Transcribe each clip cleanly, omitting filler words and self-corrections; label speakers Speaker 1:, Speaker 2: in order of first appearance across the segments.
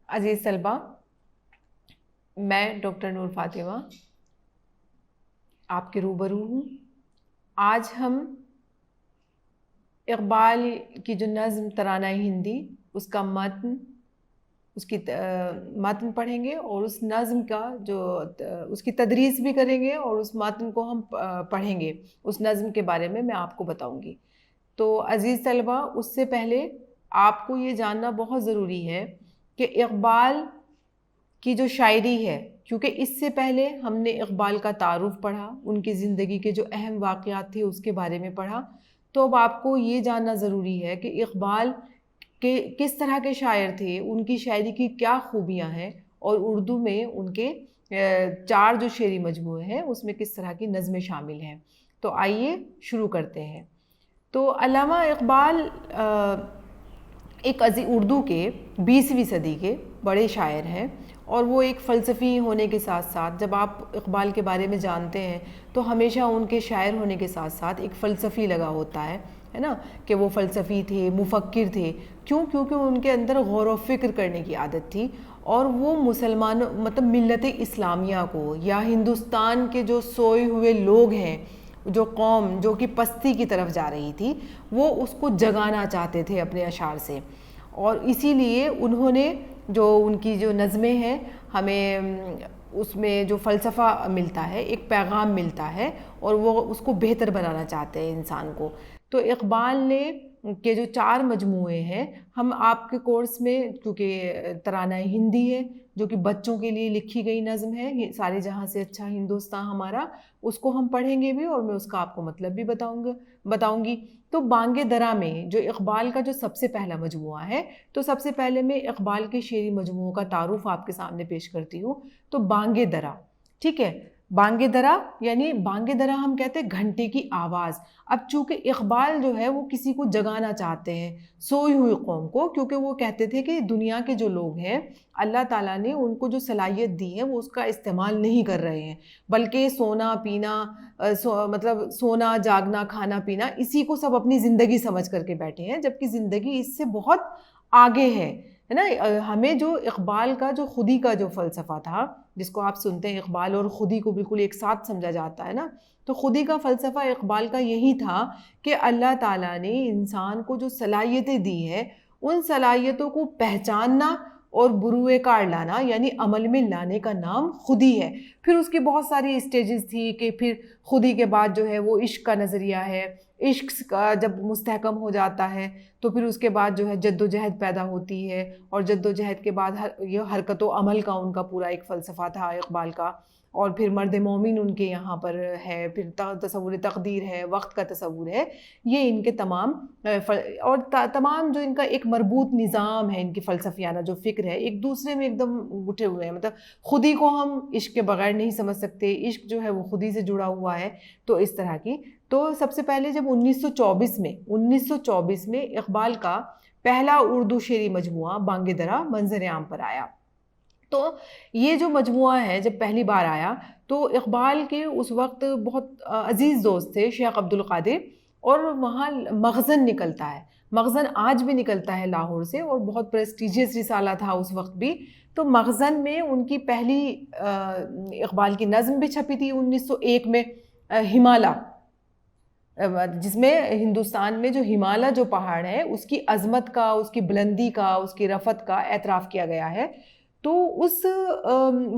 Speaker 1: عزیز طلبہ، میں ڈاکٹر نور فاطمہ آپ کے روبرو ہوں۔ آج ہم اقبال کی جو نظم ترانہ ہندی اس کا متن پڑھیں گے، اور اس نظم کا جو اس کی تدریس بھی کریں گے، اور اس متن کو ہم پڑھیں گے۔ اس نظم کے بارے میں آپ کو بتاؤں گی۔ تو عزیز طلبہ، اس سے پہلے آپ کو یہ جاننا بہت ضروری ہے کہ اقبال کی جو شاعری ہے، کیونکہ اس سے پہلے ہم نے اقبال کا تعارف پڑھا، ان کی زندگی کے جو اہم واقعات تھے اس کے بارے میں پڑھا، تو اب آپ کو یہ جاننا ضروری ہے کہ اقبال کے کس طرح کے شاعر تھے، ان کی شاعری کی کیا خوبیاں ہیں، اور اردو میں ان کے 4 جو شعری مجموعے ہیں اس میں کس طرح کی نظمیں شامل ہیں۔ تو آئیے شروع کرتے ہیں۔ تو علامہ اقبال ایک اردو کے 20ویں صدی کے بڑے شاعر ہیں، اور وہ ایک فلسفی ہونے کے ساتھ ساتھ، جب آپ اقبال کے بارے میں جانتے ہیں تو ہمیشہ ان کے شاعر ہونے کے ساتھ ساتھ ایک فلسفی لگا ہوتا ہے نا، کہ وہ فلسفی تھے، مفکر تھے۔ کیونکہ ان کے اندر غور و فکر کرنے کی عادت تھی، اور وہ مسلمانوں ملت اسلامیہ کو، یا ہندوستان کے جو سوئے ہوئے لوگ ہیں، جو قوم جو کہ پستی کی طرف جا رہی تھی، وہ اس کو جگانا چاہتے تھے اپنے اشعار سے۔ اور اسی لیے انہوں نے جو ان کی جو نظمیں ہیں، ہمیں اس میں جو فلسفہ ملتا ہے، ایک پیغام ملتا ہے، اور وہ اس کو بہتر بنانا چاہتے ہیں انسان کو۔ تو اقبال نے کے جو 4 مجموعے ہیں، ہم آپ کے کورس میں، کیونکہ ترانہ ہندی ہے جو کہ بچوں کے لیے لکھی گئی نظم ہے، یہ سارے جہاں سے اچھا ہندوستان ہمارا، اس کو ہم پڑھیں گے بھی، اور میں اس کا آپ کو مطلب بھی بتاؤں گی۔ تو بانگ درا میں جو اقبال کا جو سب سے پہلا مجموعہ ہے، تو سب سے پہلے میں اقبال کے شعری مجموعوں کا تعارف آپ کے سامنے پیش کرتی ہوں۔ تو بانگ درا، ٹھیک ہے، بانگ درا یعنی بانگ درا ہم کہتے ہیں گھنٹے کی آواز۔ اب چونکہ اقبال جو ہے وہ کسی کو جگانا چاہتے ہیں، سوئی ہوئی قوم کو، کیونکہ وہ کہتے تھے کہ دنیا کے جو لوگ ہیں، اللہ تعالیٰ نے ان کو جو صلاحیت دی ہے وہ اس کا استعمال نہیں کر رہے ہیں، بلکہ سونا پینا، سونا جاگنا کھانا پینا، اسی کو سب اپنی زندگی سمجھ کر کے بیٹھے ہیں، جبکہ زندگی اس سے بہت آگے ہے نا۔ ہمیں جو اقبال کا جو خودی کا جو فلسفہ تھا، جس کو آپ سنتے ہیں اقبال اور خودی کو بالکل ایک ساتھ سمجھا جاتا ہے نا، تو خودی کا فلسفہ اقبال کا یہی تھا کہ اللہ تعالیٰ نے انسان کو جو صلاحیتیں دی ہیں، ان صلاحیتوں کو پہچاننا اور بروئے کار لانا، یعنی عمل میں لانے کا نام خودی ہے۔ پھر اس کی بہت ساری اسٹیجز تھی، کہ پھر خودی کے بعد جو ہے وہ عشق کا نظریہ ہے، عشق کا جب مستحکم ہو جاتا ہے تو پھر اس کے بعد جو ہے جد و جہد پیدا ہوتی ہے، اور جد و جہد کے بعد یہ حرکت و عمل کا ان کا پورا ایک فلسفہ تھا اقبال کا، اور پھر مرد مومن ان کے یہاں پر ہے، پھر تصور تقدیر ہے، وقت کا تصور ہے، یہ ان کے تمام اور تمام جو ان کا ایک مربوط نظام ہے، ان کی فلسفیانہ جو فکر ہے، ایک دوسرے میں ایک دم اٹھے ہوئے ہیں۔ خودی کو ہم عشق کے بغیر نہیں سمجھ سکتے، عشق جو ہے وہ خودی سے جڑا ہوا ہے، تو اس طرح کی۔ تو سب سے پہلے جب 1924 میں اقبال کا پہلا اردو شعری مجموعہ بانگ درا منظر عام پر آیا، تو یہ جو مجموعہ ہے جب پہلی بار آیا، تو اقبال کے اس وقت بہت عزیز دوست تھے شیخ عبد القادر، اور وہاں مخزن نکلتا ہے، مخزن آج بھی نکلتا ہے لاہور سے، اور بہت پریسٹیجیس رسالہ تھا اس وقت بھی۔ تو مخزن میں ان کی پہلی اقبال کی نظم بھی چھپی تھی 1901 میں، ہمالا، جس میں ہندوستان میں جو ہمالا جو پہاڑ ہے اس کی عظمت کا، اس کی بلندی کا، اس کی رفعت کا اعتراف کیا گیا ہے۔ تو اس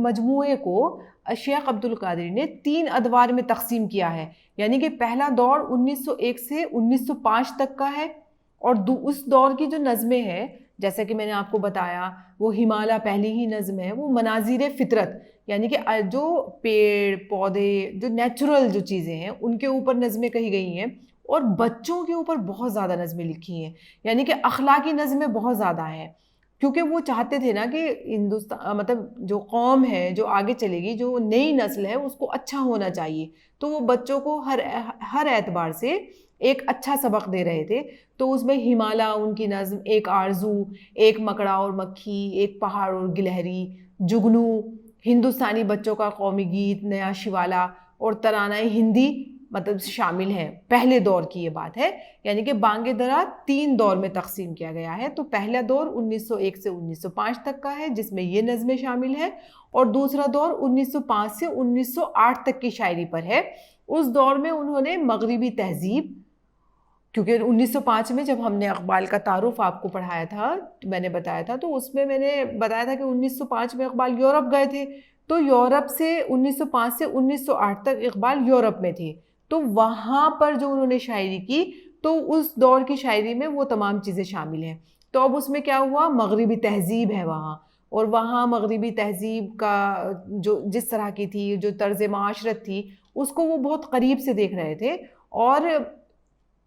Speaker 1: مجموعے کو شیخ عبد القادر نے 3 ادوار میں تقسیم کیا ہے، یعنی کہ پہلا دور 1901 سے 1905 تک کا ہے، اور اس دور کی جو نظمیں ہیں، جیسے کہ میں نے آپ کو بتایا، وہ ہمالا پہلی ہی نظم ہے، وہ مناظر فطرت، یعنی کہ جو پیڑ پودے، جو نیچرل جو چیزیں ہیں ان کے اوپر نظمیں کہی گئی ہیں، اور بچوں کے اوپر بہت زیادہ نظمیں لکھی ہیں، یعنی کہ اخلاقی نظمیں بہت زیادہ ہیں، کیونکہ وہ چاہتے تھے نا کہ ہندوستان جو قوم ہے جو آگے چلے گی، جو نئی نسل ہے، اس کو اچھا ہونا چاہیے، تو وہ بچوں کو ہر اعتبار سے ایک اچھا سبق دے رہے تھے۔ تو اس میں ہمالا ان کی نظم، ایک آرزو، ایک مکڑا اور مکھی، ایک پہاڑ اور گلہری، جگنو، ہندوستانی بچوں کا قومی گیت، نیا شوالا، اور ترانہ ہندی مطلب شامل ہیں. پہلے دور کی یہ بات ہے, یعنی کہ بانگ درا 3 دور میں تقسیم کیا گیا ہے. تو پہلا دور 1901 سے 1905 تک کا ہے جس میں یہ نظمیں شامل ہیں, اور دوسرا دور 1905 سے 1908 تک کی شاعری پر ہے. اس دور میں انہوں نے مغربی تہذیب, کیونکہ 1905 میں جب ہم نے اقبال کا تعارف آپ کو پڑھایا تھا, میں نے بتایا تھا, تو اس میں میں نے بتایا تھا کہ 1905 میں اقبال یورپ گئے تھے. تو یورپ سے 1905 سے 1908 تک اقبال یورپ میں تھے. تو وہاں پر جو انہوں نے شاعری کی, تو اس دور کی شاعری میں وہ تمام چیزیں شامل ہیں. تو اب اس میں کیا ہوا, مغربی تہذیب ہے وہاں, اور وہاں مغربی تہذیب کا جو جس طرح کی تھی, جو طرز معاشرت تھی, اس کو وہ بہت قریب سے دیکھ رہے تھے, اور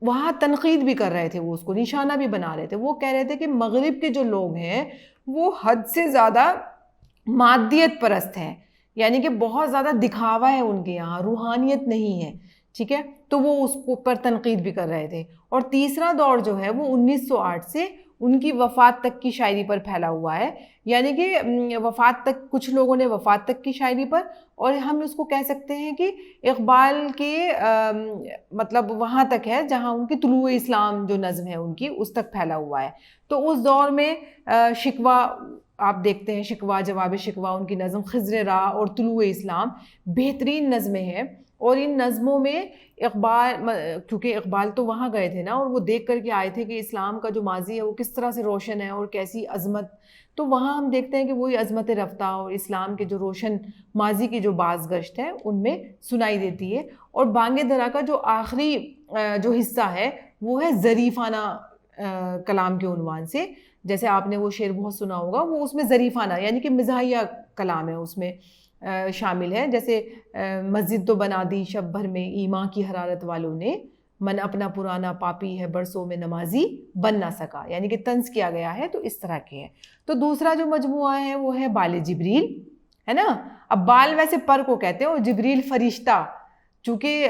Speaker 1: وہاں تنقید بھی کر رہے تھے, وہ اس کو نشانہ بھی بنا رہے تھے. وہ کہہ رہے تھے کہ مغرب کے جو لوگ ہیں وہ حد سے زیادہ مادیت پرست ہیں, یعنی کہ بہت زیادہ دکھاوا ہے ان کے یہاں, روحانیت نہیں ہے. ٹھیک ہے, تو وہ اس پر تنقید بھی کر رہے تھے. اور تیسرا دور جو ہے وہ 1908 سے ان کی وفات تک کی شاعری پر پھیلا ہوا ہے, یعنی کہ وفات تک, کچھ لوگوں نے وفات تک کی شاعری پر, اور ہم اس کو کہہ سکتے ہیں کہ اقبال کے مطلب وہاں تک ہے جہاں ان کی طلوع اسلام جو نظم ہے ان کی, اس تک پھیلا ہوا ہے. تو اس دور میں شکوہ آپ دیکھتے ہیں, شکوہ جواب شکوہ, ان کی نظم خضر راہ اور طلوع اسلام بہترین نظمیں ہیں. اور ان نظموں میں اقبال, کیونکہ اقبال تو وہاں گئے تھے نا, اور وہ دیکھ کر کے آئے تھے کہ اسلام کا جو ماضی ہے وہ کس طرح سے روشن ہے اور کیسی عظمت. تو وہاں ہم دیکھتے ہیں کہ وہی عظمت رفتہ اور اسلام کے جو روشن ماضی کی جو باز گشت ہے ان میں سنائی دیتی ہے. اور بانگ درا کا جو آخری جو حصہ ہے وہ ہے ظریفانہ کلام کے عنوان سے. جیسے آپ نے وہ شعر بہت سنا ہوگا, وہ اس میں ظریفانہ یعنی کہ مزاحیہ کلام ہے اس میں شامل ہے. جیسے مسجد تو بنا دی شب بھر میں ایمان کی حرارت والوں نے, من اپنا پرانا پاپی ہے برسوں میں نمازی بن نہ سکا, یعنی کہ طنز کیا گیا ہے. تو اس طرح کے ہے. تو دوسرا جو مجموعہ ہے وہ ہے بال جبریل, ہے نا. اب بال ویسے پر کو کہتے ہیں, اور جبریل فرشتہ, چونکہ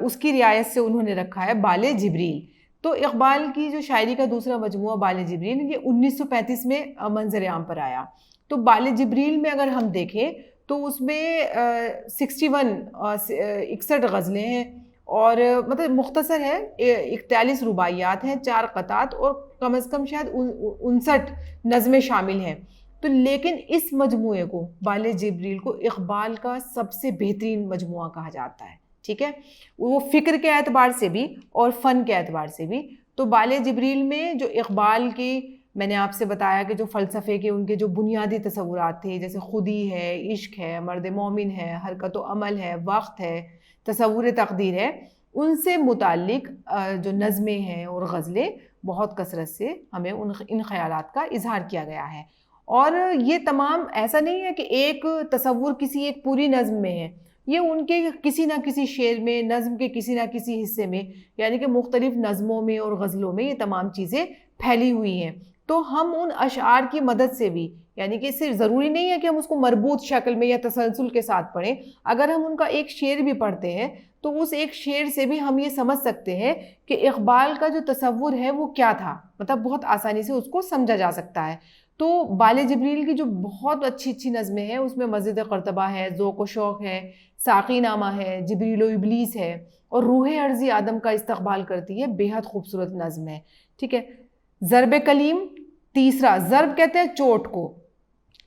Speaker 1: اس کی رعایت سے انہوں نے رکھا ہے بال جبریل. تو اقبال کی جو شاعری کا دوسرا مجموعہ بال جبریل, یہ 1935 میں منظر عام پر آیا. تو بال جبریل میں اگر ہم دیکھیں تو اس میں 61 غزلیں ہیں, اور مطلب مختصر ہے, 41 رباعیات ہیں, 4 قطعات, اور کم از کم شاید 59 نظمیں شامل ہیں. تو لیکن اس مجموعے کو, بال جبریل کو, اقبال کا سب سے بہترین مجموعہ کہا جاتا ہے. ٹھیک ہے, وہ فکر کے اعتبار سے بھی اور فن کے اعتبار سے بھی. تو بال جبریل میں جو اقبال کی, میں نے آپ سے بتایا کہ جو فلسفے کے ان کے جو بنیادی تصورات تھے, جیسے خودی ہے, عشق ہے, مرد مومن ہے, حرکت و عمل ہے, وقت ہے, تصور تقدیر ہے, ان سے متعلق جو نظمیں ہیں اور غزلیں بہت کثرت سے ہمیں ان خیالات کا اظہار کیا گیا ہے. اور یہ تمام ایسا نہیں ہے کہ ایک تصور کسی ایک پوری نظم میں ہے, یہ ان کے کسی نہ کسی شعر میں, نظم کے کسی نہ کسی حصے میں, یعنی کہ مختلف نظموں میں اور غزلوں میں یہ تمام چیزیں پھیلی ہوئی ہیں. تو ہم ان اشعار کی مدد سے بھی, یعنی کہ صرف ضروری نہیں ہے کہ ہم اس کو مربوط شکل میں یا تسلسل کے ساتھ پڑھیں, اگر ہم ان کا ایک شعر بھی پڑھتے ہیں تو اس ایک شعر سے بھی ہم یہ سمجھ سکتے ہیں کہ اقبال کا جو تصور ہے وہ کیا تھا, مطلب بہت آسانی سے اس کو سمجھا جا سکتا ہے. تو بال جبریل کی جو بہت اچھی اچھی نظمیں ہیں اس میں مسجد قرطبہ ہے, ذوق و شوق ہے, ساقی نامہ ہے, جبریل و ابلیس ہے, اور روح عرضی آدم کا استقبال کرتی ہے, بے حد خوبصورت نظم ہے. ٹھیک ہے, ضرب کلیم تیسرا, ضرب کہتے ہیں چوٹ کو,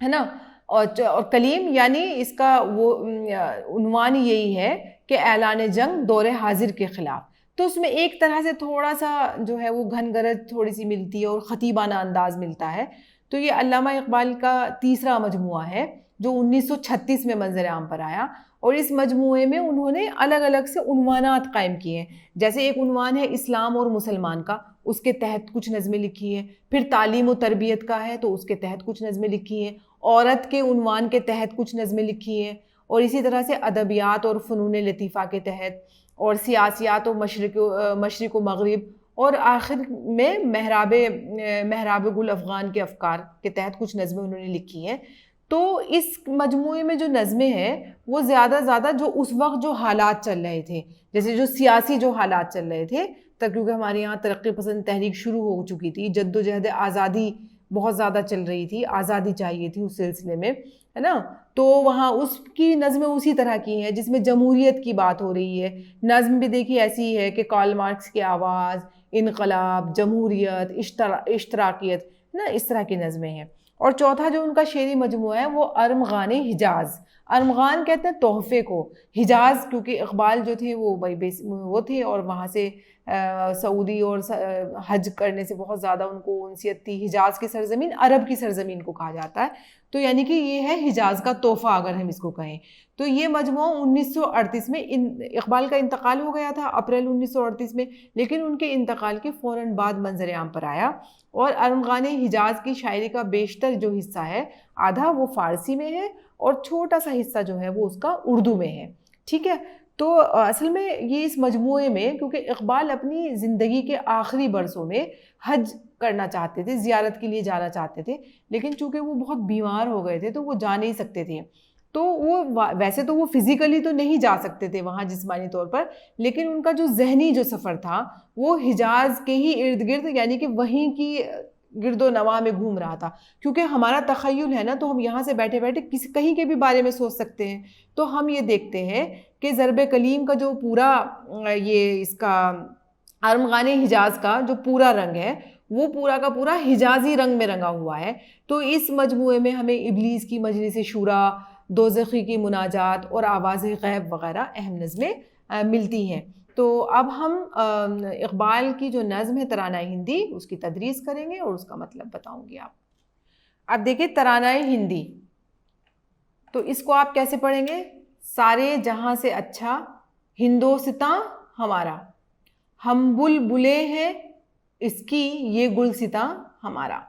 Speaker 1: ہے نا, اور کلیم یعنی اس کا وہ عنوان یہی ہے کہ اعلان جنگ دور حاضر کے خلاف. تو اس میں ایک طرح سے تھوڑا سا جو ہے وہ گھن گرج تھوڑی سی ملتی ہے اور خطیبانہ انداز ملتا ہے. تو یہ علامہ اقبال کا تیسرا مجموعہ ہے جو 1936 میں منظر عام پر آیا, اور اس مجموعے میں انہوں نے الگ الگ سے عنوانات قائم کیے ہیں. جیسے ایک عنوان ہے اسلام اور مسلمان کا, اس کے تحت کچھ نظمیں لکھی ہیں. پھر تعلیم و تربیت کا ہے تو اس کے تحت کچھ نظمیں لکھی ہیں. عورت کے عنوان کے تحت کچھ نظمیں لکھی ہیں, اور اسی طرح سے ادبیات اور فنون لطیفہ کے تحت, اور سیاسیات و مشرق و مغرب, اور آخر میں محراب گل افغان کے افکار کے تحت کچھ نظمیں انہوں نے لکھی ہیں. تو اس مجموعے میں جو نظمیں ہیں وہ زیادہ جو اس وقت جو حالات چل رہے تھے, جیسے جو سیاسی جو حالات چل رہے تھے, کیونکہ ہمارے یہاں ترقی پسند تحریک شروع ہو چکی تھی, جد و جہد آزادی بہت زیادہ چل رہی تھی، آزادی چاہیے تھی اس سلسلے میں، ہے نا. تو وہاں اس کی نظمیں اسی طرح کی ہیں جس میں جمہوریت کی بات ہو رہی ہے. نظم بھی دیکھیے ایسی ہے کہ کارل مارکس کی آواز، انقلاب، جمہوریت، اشتراکیت، نا اس طرح کی نظمیں ہیں. اور چوتھا جو ان کا شعری مجموعہ ہے وہ ارمغان حجاز. ارمغان کہتے ہیں تحفے کو، حجاز کیونکہ اقبال جو تھے وہ تھے اور وہاں سے سعودی اور حج کرنے سے بہت زیادہ ان کو انسیت تھی. حجاز کی سرزمین عرب کی سرزمین کو کہا جاتا ہے، تو یعنی کہ یہ ہے حجاز کا تحفہ اگر ہم اس کو کہیں. تو یہ مجموعہ 1938 میں اقبال کا انتقال ہو گیا تھا اپریل 1938 میں، لیکن ان کے انتقال کے فوراً بعد منظر عام پر آیا. اور ارمغان حجاز کی شاعری کا بیشتر جو حصہ ہے آدھا وہ فارسی میں ہے اور چھوٹا سا حصہ جو ہے وہ اس کا اردو میں ہے. ٹھیک ہے. تو اصل میں یہ اس مجموعے میں، کیونکہ اقبال اپنی زندگی کے آخری برسوں میں حج کرنا چاہتے تھے، زیارت کے لیے جانا چاہتے تھے، لیکن چونکہ وہ بہت بیمار ہو گئے تھے تو وہ جا نہیں سکتے تھے. تو وہ ویسے تو وہ فزیکلی تو نہیں جا سکتے تھے وہاں جسمانی طور پر، لیکن ان کا جو ذہنی جو سفر تھا وہ حجاز کے ہی ارد گرد، یعنی کہ وہیں کی گرد و نواح میں گھوم رہا تھا. کیونکہ ہمارا تخیل ہے نا، تو ہم یہاں سے بیٹھے بیٹھے کہیں کے بھی بارے میں سوچ سکتے ہیں. تو ہم یہ دیکھتے ہیں کہ ضرب کلیم کا جو پورا یہ اس کا ارمغان حجاز کا جو پورا رنگ ہے وہ پورا کا پورا حجازی رنگ میں رنگا ہوا ہے. تو اس مجموعے میں ہمیں ابلیس کی مجلس شورا، دوزخی کی مناجات اور آواز غیب وغیرہ اہم نظمیں ملتی ہیں. تو اب ہم اقبال کی جو نظم ہے ترانہ ہندی، اس کی تدریس کریں گے اور اس کا مطلب بتاؤں گی آپ. اب دیکھیں ترانہ ہندی، تو اس کو آپ کیسے پڑھیں گے؟ سارے جہاں سے اچھا ہندوستاں ہمارا، ہم بلبلے ہیں اس کی یہ گلستاں ہمارا.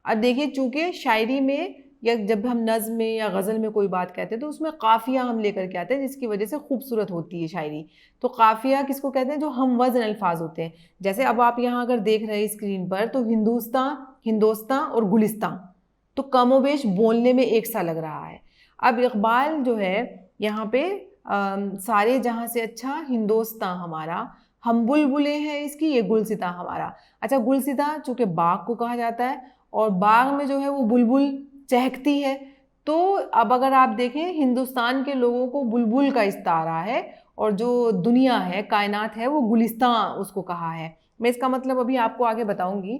Speaker 1: اب دیکھیے چونکہ شاعری میں یا جب ہم نظم میں یا غزل میں کوئی بات کہتے ہیں تو اس میں قافیہ ہم لے کر کے آتے ہیں جس کی وجہ سے خوبصورت ہوتی ہے شاعری. تو قافیہ کس کو کہتے ہیں؟ جو ہم وزن الفاظ ہوتے ہیں. جیسے اب آپ یہاں اگر دیکھ رہے ہیں اسکرین پر تو ہندوستان اور گلستان تو کم و بیش بولنے میں ایک سا لگ رہا ہے. اب اقبال جو ہے یہاں پہ سارے جہاں سے اچھا ہندوستان ہمارا، ہم بلبلے ہیں اس کی یہ گلستاں ہمارا. اچھا گلستاں چونکہ باغ کو کہا جاتا ہے اور باغ میں جو ہے وہ بلبل چہکتی ہے. تو اب اگر آپ دیکھیں ہندوستان کے لوگوں کو بلبل کا استعارہ ہے اور جو دنیا ہے کائنات ہے وہ گلستان اس کو کہا ہے. میں اس کا مطلب ابھی آپ کو آگے بتاؤں گی.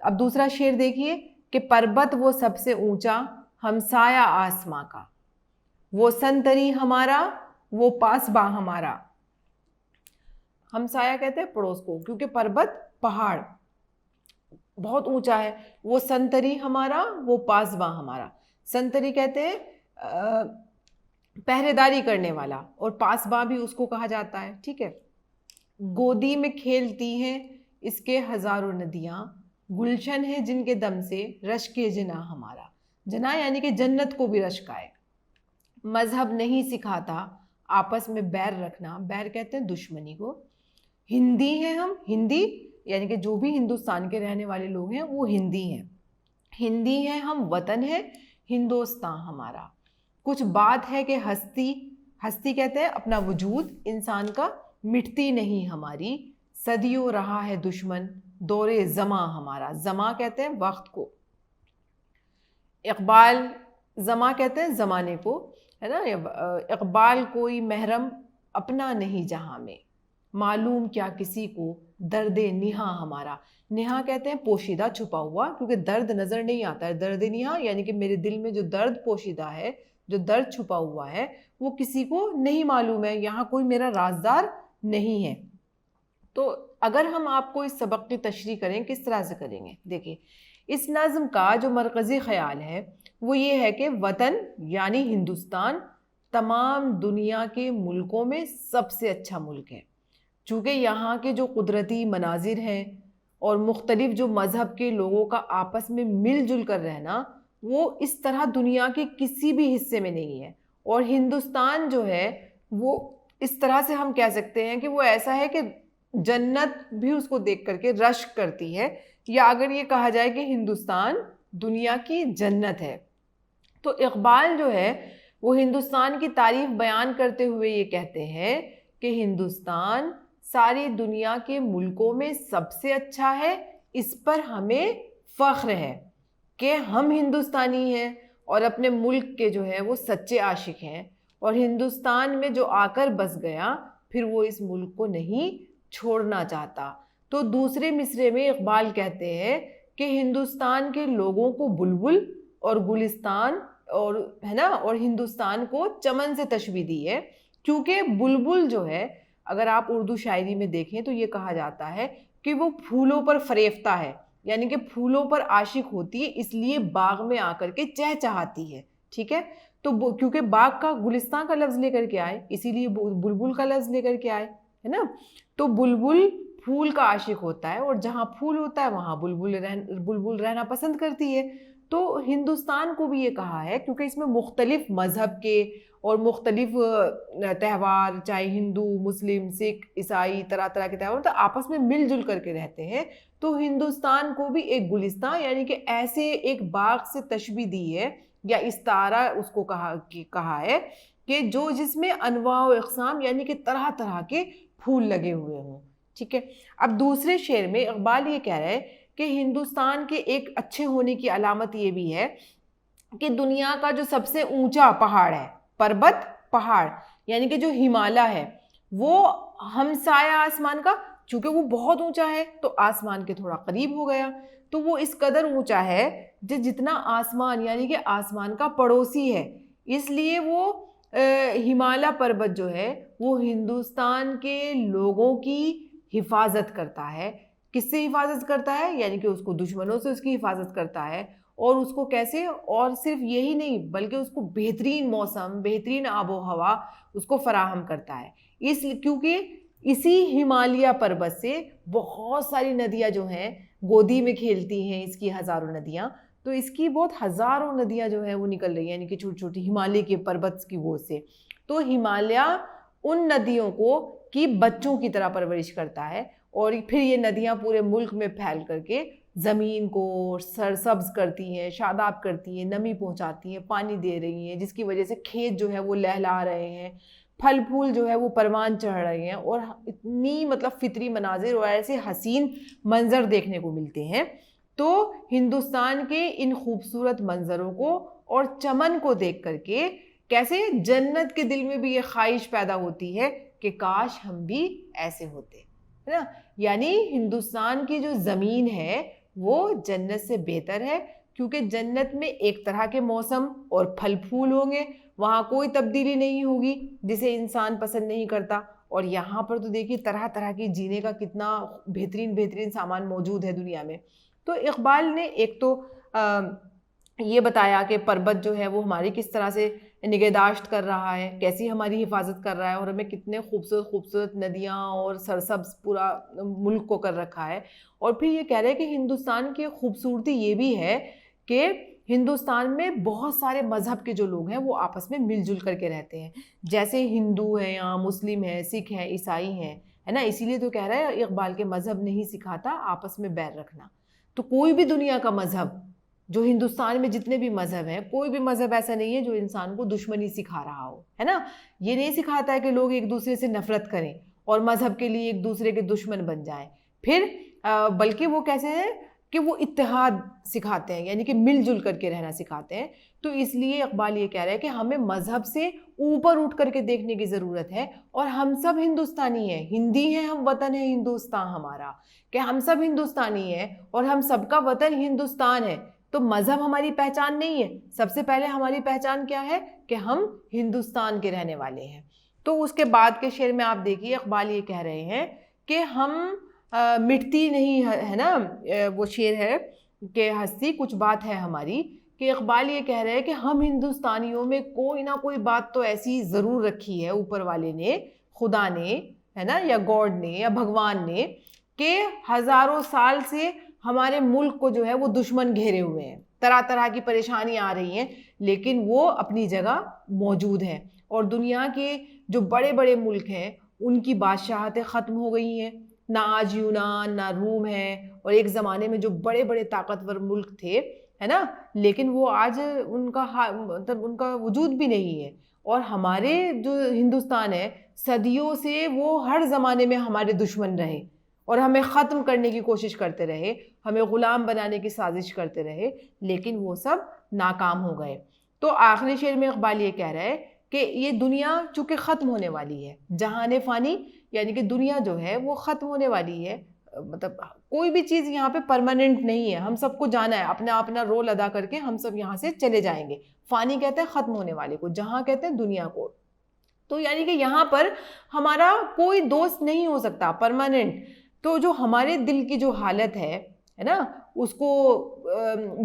Speaker 1: اب دوسرا شعر دیکھیے کہ پربت وہ سب سے اونچا ہمسایہ آسماں کا، وہ سنتری ہمارا وہ پاسباں ہمارا. ہمسایہ کہتے ہیں پڑوس کو، کیونکہ پربت پہاڑ بہت اونچا ہے. وہ سنتری ہمارا وہ پاسباں ہمارا. سنتری کہتے ہیں پہرے داری کرنے والا اور پاسباں بھی اس کو کہا جاتا ہے. ٹھیک ہے. گودی میں کھیلتی ہیں اس کے ہزاروں ندیاں، گلشن ہے جن کے دم سے رشک جنا ہمارا. جنا یعنی کہ جنت کو بھی رشک آئے. مذہب نہیں سکھاتا آپس میں بیر رکھنا، بیر کہتے ہیں دشمنی کو. ہندی ہیں ہم، ہندی یعنی کہ جو بھی ہندوستان کے رہنے والے لوگ ہیں وہ ہندی ہیں. ہندی ہیں ہم، وطن ہے ہندوستان ہمارا. کچھ بات ہے کہ ہستی کہتے ہیں اپنا وجود انسان کا، مٹتی نہیں ہماری. صدیوں رہا ہے دشمن دور زماں ہمارا. زماں کہتے ہیں وقت کو. اقبال زماں کہتے ہیں زمانے کو، ہے نا. اقبال کوئی محرم اپنا نہیں جہاں میں، معلوم کیا کسی کو درد نہاں ہمارا. نہاں کہتے ہیں پوشیدہ، چھپا ہوا، کیونکہ درد نظر نہیں آتا ہے. درد نہاں یعنی کہ میرے دل میں جو درد پوشیدہ ہے، جو درد چھپا ہوا ہے وہ کسی کو نہیں معلوم ہے. یہاں کوئی میرا رازدار نہیں ہے. تو اگر ہم آپ کو اس سبق کی تشریح کریں کس طرح سے کریں گے؟ دیکھیں اس نظم کا جو مرکزی خیال ہے وہ یہ ہے کہ وطن یعنی ہندوستان تمام دنیا کے ملکوں میں سب سے اچھا ملک ہے. چونکہ یہاں کے جو قدرتی مناظر ہیں اور مختلف جو مذہب کے لوگوں کا آپس میں مل جل کر رہنا، وہ اس طرح دنیا کے کسی بھی حصے میں نہیں ہے. اور ہندوستان جو ہے وہ اس طرح سے ہم کہہ سکتے ہیں کہ وہ ایسا ہے کہ جنت بھی اس کو دیکھ کر کے رشک کرتی ہے، یا اگر یہ کہا جائے کہ ہندوستان دنیا کی جنت ہے. تو اقبال جو ہے وہ ہندوستان کی تعریف بیان کرتے ہوئے یہ کہتے ہیں کہ ہندوستان ساری دنیا کے ملکوں میں سب سے اچھا ہے، اس پر ہمیں فخر ہے. کہ ہم ہندوستانی ہیں اور اپنے ملک کے جو ہے وہ سچے عاشق ہیں، اور ہندوستان میں جو آ کر بس گیا پھر وہ اس ملک کو نہیں چھوڑنا چاہتا۔ تو دوسرے مصرے میں اقبال کہتے ہیں کہ ہندوستان کے لوگوں کو بلبل اور گلستان اور ہے نا اور ہندوستان کو چمن سے تشبیہ دی ہے، کیونکہ بلبل جو ہے اگر آپ اردو شاعری میں دیکھیں تو یہ کہا جاتا ہے کہ وہ پھولوں پر فریفتہ ہے، یعنی کہ پھولوں پر عاشق ہوتی ہے، اس لیے باغ میں آ کر کے چہچہاتی ہے، ٹھیک ہے۔ تو کیونکہ باغ کا گلستان کا لفظ لے کر کے آئے اسی لیے بلبل کا لفظ لے کر کے آئے، ہے نا۔ تو بلبل پھول کا عاشق ہوتا ہے، اور جہاں پھول ہوتا ہے وہاں بلبل رہنا پسند کرتی ہے۔ تو ہندوستان کو بھی یہ کہا ہے کیونکہ اس میں مختلف مذہب کے اور مختلف تہوار، چاہے ہندو، مسلم، سکھ، عیسائی، طرح طرح کے تہوار تو آپس میں مل جل کر کے رہتے ہیں۔ تو ہندوستان کو بھی ایک گلستان یعنی کہ ایسے ایک باغ سے تشبیہ دی ہے، یا استعارہ اس کو کہا ہے کہ جس میں انواع و اقسام یعنی کہ طرح طرح کے پھول لگے ہوئے ہوں، ٹھیک ہے۔ اب دوسرے شعر میں اقبال یہ کہہ رہے ہیں کہ ہندوستان کے ایک اچھے ہونے کی علامت یہ بھی ہے کہ دنیا کا جو سب سے اونچا پہاڑ ہے، پربت پہاڑ یعنی کہ جو ہمالیہ ہے، وہ ہمسایہ آسمان کا، چونکہ وہ بہت اونچا ہے تو آسمان کے تھوڑا قریب ہو گیا، تو وہ اس قدر اونچا ہے جتنا آسمان یعنی کہ آسمان کا پڑوسی ہے، اس لیے وہ ہمالیہ پربت جو ہے وہ ہندوستان کے لوگوں کی حفاظت کرتا ہے۔ کس سے حفاظت کرتا ہے؟ یعنی کہ اس کو دشمنوں سے اس کی حفاظت کرتا ہے، اور اس کو کیسے؟ اور صرف یہی نہیں بلکہ اس کو بہترین موسم، بہترین آب و ہوا اس کو فراہم کرتا ہے، کیونکہ اسی ہمالیہ پربت سے بہت ساری ندیاں جو ہیں گودی میں کھیلتی ہیں، اس کی ہزاروں ندیاں، تو اس کی بہت ہزاروں ندیاں جو ہیں وہ نکل رہی ہیں یعنی کہ چھوٹی چھوٹی ہمالیہ کے پربت کی گود سے۔ تو ہمالیہ ان ندیوں کو کی بچوں کی طرح پرورش کرتا ہے، اور پھر یہ ندیاں پورے ملک میں پھیل کر کے زمین کو سرسبز کرتی ہیں، شاداب کرتی ہیں، نمی پہنچاتی ہیں، پانی دے رہی ہیں، جس کی وجہ سے کھیت جو ہے وہ لہلا رہے ہیں، پھل پھول جو ہے وہ پروان چڑھ رہے ہیں، اور اتنی فطری مناظر اور ایسے حسین منظر دیکھنے کو ملتے ہیں۔ تو ہندوستان کے ان خوبصورت منظروں کو اور چمن کو دیکھ کر کے کیسے جنت کے دل میں بھی یہ خواہش پیدا ہوتی ہے کہ کاش ہم بھی ایسے ہوتے، ہے نا۔ یعنی ہندوستان کی جو زمین ہے وہ جنت سے بہتر ہے، کیونکہ جنت میں ایک طرح کے موسم اور پھل پھول ہوں گے، وہاں کوئی تبدیلی نہیں ہوگی جسے انسان پسند نہیں کرتا، اور یہاں پر تو دیکھیے طرح طرح کی جینے کا کتنا بہترین سامان موجود ہے دنیا میں۔ تو اقبال نے ایک تو یہ بتایا کہ پربت جو ہے وہ ہماری کس طرح سے نگہداشت کر رہا ہے، کیسی ہماری حفاظت کر رہا ہے، اور ہمیں کتنے خوبصورت ندیاں اور سرسبز پورا ملک کو کر رکھا ہے۔ اور پھر یہ کہہ رہے ہیں کہ ہندوستان کی خوبصورتی یہ بھی ہے کہ ہندوستان میں بہت سارے مذہب کے جو لوگ ہیں وہ آپس میں مل جل کر کے رہتے ہیں، جیسے ہندو ہیں، یہاں مسلم ہیں، سکھ ہیں، عیسائی ہیں، ہے نا۔ اسی لیے تو کہہ رہا ہے اقبال کے مذہب نہیں سکھاتا آپس میں بیر رکھنا۔ تو کوئی بھی دنیا کا مذہب، جو ہندوستان میں جتنے بھی مذہب ہیں، کوئی بھی مذہب ایسا نہیں ہے جو انسان کو دشمنی سکھا رہا ہو، ہے نا۔ یہ نہیں سکھاتا ہے کہ لوگ ایک دوسرے سے نفرت کریں اور مذہب کے لیے ایک دوسرے کے دشمن بن جائیں، پھر بلکہ وہ کیسے ہیں کہ وہ اتحاد سکھاتے ہیں، یعنی کہ مل جل کر کے رہنا سکھاتے ہیں۔ تو اس لیے اقبال یہ کہہ رہا ہے کہ ہمیں مذہب سے اوپر اٹھ کر کے دیکھنے کی ضرورت ہے، اور ہم سب ہندوستانی ہیں، ہندی ہیں ہم، وطن ہے ہندوستان ہمارا، کہ ہم سب ہندوستانی ہیں اور ہم سب کا وطن ہندوستان ہے۔ تو مذہب ہماری پہچان نہیں ہے، سب سے پہلے ہماری پہچان کیا ہے کہ ہم ہندوستان کے رہنے والے ہیں۔ تو اس کے بعد کے شعر میں آپ دیکھیے اقبال یہ کہہ رہے ہیں کہ ہم مٹتی نہیں ہے نا، وہ شعر ہے کہ ہستی کچھ بات ہے ہماری، کہ اقبال یہ کہہ رہے ہیں کہ ہم ہندوستانیوں میں کوئی نہ کوئی بات تو ایسی ضرور رکھی ہے اوپر والے نے، خدا نے، ہے نا، یا گاڈ نے یا بھگوان نے، کہ ہزاروں سال سے ہمارے ملک کو جو ہے وہ دشمن گھیرے ہوئے ہیں، طرح طرح کی پریشانیاں آ رہی ہیں، لیکن وہ اپنی جگہ موجود ہیں، اور دنیا کے جو بڑے بڑے ملک ہیں ان کی بادشاہتیں ختم ہو گئی ہیں، نہ آج یونان نہ روم ہے، اور ایک زمانے میں جو بڑے بڑے طاقتور ملک تھے، ہے نا، لیکن وہ آج ان کا وجود بھی نہیں ہے۔ اور ہمارے جو ہندوستان ہے صدیوں سے وہ ہر زمانے میں ہمارے دشمن رہے، اور ہمیں ختم کرنے کی کوشش کرتے رہے, ہمیں غلام بنانے کی سازش کرتے رہے, لیکن وہ سب ناکام ہو گئے. تو آخری شعر میں اقبال یہ کہہ رہا ہے کہ یہ دنیا چونکہ ختم ہونے والی ہے, جہان فانی یعنی کہ دنیا جو ہے وہ ختم ہونے والی ہے, مطلب کوئی بھی چیز یہاں پہ پرماننٹ نہیں ہے, ہم سب کو جانا ہے, اپنا اپنا رول ادا کر کے ہم سب یہاں سے چلے جائیں گے. فانی کہتے ہیں ختم ہونے والے کو, جہاں کہتے ہیں دنیا کو. تو یعنی کہ یہاں پر ہمارا کوئی دوست نہیں ہو سکتا پرماننٹ. تو جو ہمارے دل کی جو حالت ہے نا, اس کو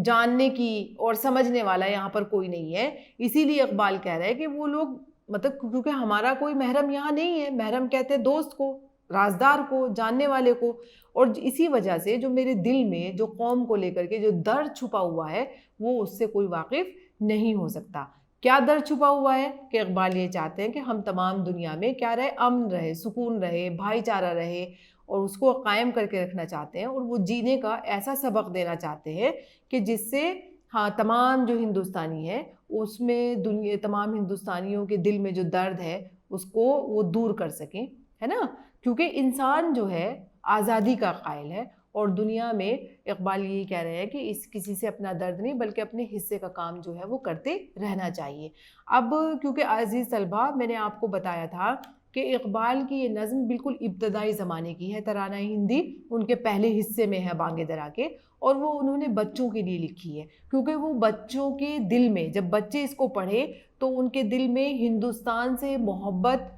Speaker 1: جاننے کی اور سمجھنے والا یہاں پر کوئی نہیں ہے. اسی لیے اقبال کہہ رہا ہے کہ وہ لوگ مطلب کیونکہ ہمارا کوئی محرم یہاں نہیں ہے, محرم کہتے ہیں دوست کو, رازدار کو, جاننے والے کو. اور اسی وجہ سے جو میرے دل میں جو قوم کو لے کر کے جو درد چھپا ہوا ہے وہ اس سے کوئی واقف نہیں ہو سکتا. کیا درد چھپا ہوا ہے کہ اقبال یہ چاہتے ہیں کہ ہم تمام دنیا میں کیا رہے, امن رہے, سکون رہے, بھائی چارہ رہے, اور اس کو قائم کر کے رکھنا چاہتے ہیں. اور وہ جینے کا ایسا سبق دینا چاہتے ہیں کہ جس سے ہاں تمام جو ہندوستانی ہے اس میں دنیا تمام ہندوستانیوں کے دل میں جو درد ہے اس کو وہ دور کر سکیں, ہے نا. کیونکہ انسان جو ہے آزادی کا قائل ہے, اور دنیا میں اقبال یہی کہہ رہے ہیں کہ اس کسی سے اپنا درد نہیں بلکہ اپنے حصے کا کام جو ہے وہ کرتے رہنا چاہیے. اب کیونکہ عزیز طلبہ میں نے آپ کو بتایا تھا کہ اقبال کی یہ نظم بالکل ابتدائی زمانے کی ہے, ترانہ ہندی ان کے پہلے حصے میں ہے بانگ درا کے, اور وہ انہوں نے بچوں کے لیے لکھی ہے. کیونکہ وہ بچوں کے دل میں جب بچے اس کو پڑھے تو ان کے دل میں ہندوستان سے محبت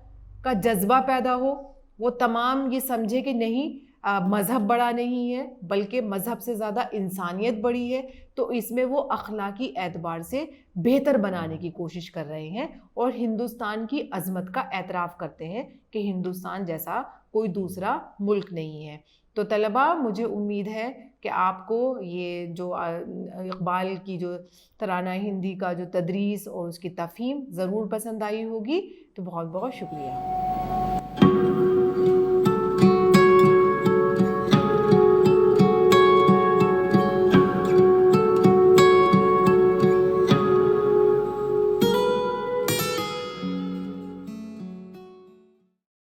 Speaker 1: کا جذبہ پیدا ہو, وہ تمام یہ سمجھے کہ نہیں مذہب بڑا نہیں ہے بلکہ مذہب سے زیادہ انسانیت بڑی ہے. تو اس میں وہ اخلاقی اعتبار سے بہتر بنانے کی کوشش کر رہے ہیں اور ہندوستان کی عظمت کا اعتراف کرتے ہیں کہ ہندوستان جیسا کوئی دوسرا ملک نہیں ہے. تو طلبہ مجھے امید ہے کہ آپ کو یہ جو اقبال کی جو ترانہ ہندی کا جو تدریس اور اس کی تفہیم ضرور پسند آئی ہوگی. تو بہت بہت شکریہ.